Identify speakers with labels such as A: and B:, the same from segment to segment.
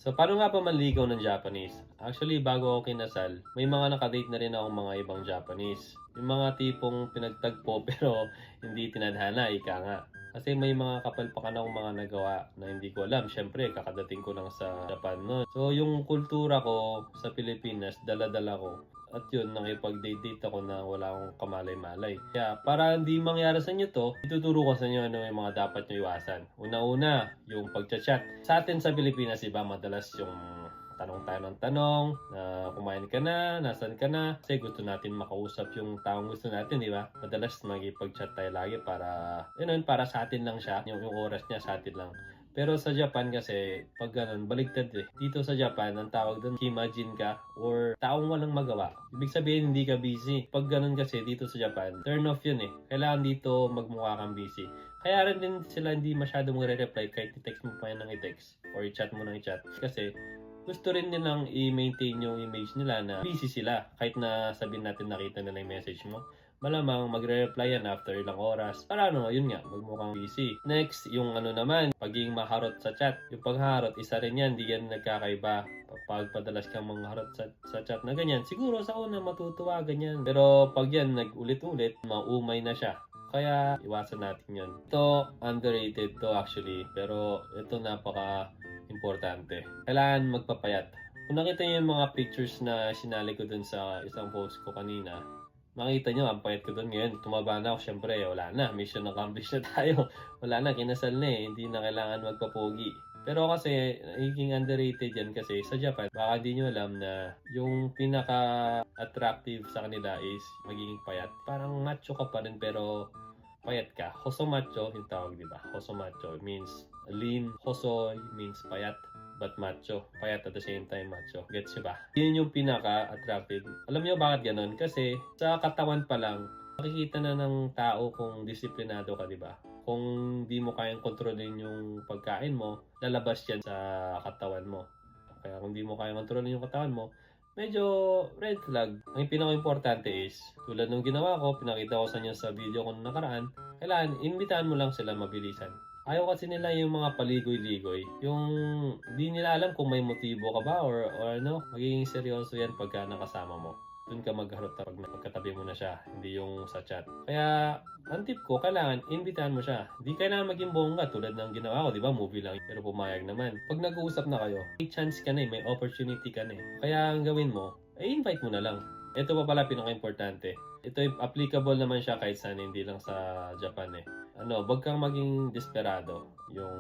A: So, paano nga ba manligaw ng Japanese? Actually, bago ako kinasal, may mga nakadate na rin akong mga ibang Japanese. Yung mga tipong pinagtagpo pero hindi tinadhana, ika nga. Kasi may mga kapalpakan akong mga nagawa na hindi ko alam. Siyempre, kakadating ko lang sa Japan noon. So, yung kultura ko sa Pilipinas, dala-dala ko. At yun, nakipag-date ako na wala akong kamalay-malay. Kaya para hindi mangyari sa inyo to, ituturo ko sa inyo ano yung mga dapat nyo iwasan. Una-una, yung pagchat-chat. Sa atin sa Pilipinas, iba madalas yung tanong tayo ng tanong, na kumain ka na, nasan ka na. Kasi gusto natin makausap yung taong gusto natin, di ba? Madalas magipag-chat tayo lagi para, yun, para sa atin lang siya. Yung oras niya sa atin lang. Pero sa Japan kasi, pag ganun, baligtad eh. Dito sa Japan, ang tawag doon, kimajin ka or taong walang magawa. Ibig sabihin, hindi ka busy. Pag ganun kasi, dito sa Japan, turn off yun eh. Kailangan dito magmukha kang busy. Kaya rin din sila hindi masyadong re-reply kahit i-text mo pa yan ng i-text or i-chat mo ng i-chat. Kasi, gusto rin nilang i-maintain yung image nila na busy sila. Kahit na sabihin natin nakita nila yung message mo, malamang magre-reply yan after ilang oras. Para ano, yun nga, magmukhang busy. Next, yung ano naman, pagiging maharot sa chat. Yung pagharot, isa rin yan, di yan nagkakaiba. Pag padalas kang mangharot sa chat na ganyan, siguro sa una matutuwa, ganyan. Pero pag yan nag-ulit-ulit, maumay na siya. Kaya iwasan natin yun. Ito, underrated to actually. Pero ito napaka-importante. Kailangan magpapayat. Kung nakita niyo yung mga pictures na sinali ko dun sa isang post ko kanina, makita nyo, ang payat ko doon ngayon. Tumaba na ako, syempre, wala na. Mission accomplished na tayo. Wala na, kinasal na eh. Hindi na kailangan magpapogi. Pero kasi, naging underrated yan kasi sa Japan, baka di nyo alam na yung pinaka-attractive sa kanila is magiging payat. Parang macho ka pa rin pero payat ka. Hosomacho yung tawag, di ba? Hosomacho means lean. Hosoy means payat but macho. Payat at the same time macho. Gets nyo ba? Yun yung pinaka-attractive. Alam nyo bakit ganun? Kasi sa katawan pa lang, makikita na ng tao kung disiplinado ka, di ba? Kung di mo kayang kontrolin yung pagkain mo, lalabas yan sa katawan mo. Kaya kung di mo kayang kontrolin yung katawan mo, medyo red flag. Ang pinaka-importante is, tulad ng ginawa ko, pinakita ko sa inyo sa video ko nakaraan, kailangan, imbitahan mo lang sila mabilisan. Ayaw kasi nila yung mga paligoy-ligoy. Yung di nila alam kung may motibo ka ba or ano, magiging seryoso yan pagka nakasama mo. Doon ka magharot pag pagkatabi mo na siya, hindi yung sa chat. Kaya, ang tip ko, kailangan, imbitahan mo siya. Hindi kailangan maging bongga tulad ng ginawa ko, di ba? Movie lang, pero pumayag naman. Pag nag-uusap na kayo, may chance ka na eh, may opportunity ka na eh. Kaya ang gawin mo, invite mo na lang. Ito pa pala pinaka-importante. Ito applicable naman siya kahit saan, hindi lang sa Japan eh. Wag kang maging desperado. Yung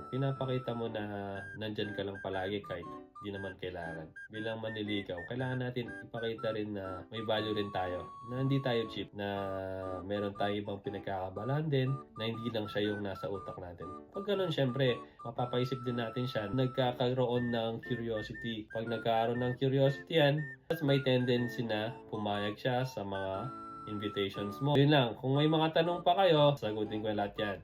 A: pinapakita mo na nandyan ka lang palagi kahit di naman kailangan. Bilang manliligaw, kailangan natin ipakita rin na may value rin tayo. Na hindi tayo cheap, na meron tayong ibang pinagkakabalan din, na hindi lang siya yung nasa utak natin. Pag ganun, syempre, mapapaisip din natin siya, nagkakaroon ng curiosity. Pag nagkaroon ng curiosity yan, may tendency na pumayag siya sa mga invitations mo. Yun lang, kung may mga tanong pa kayo, sagutin ko lahat yan.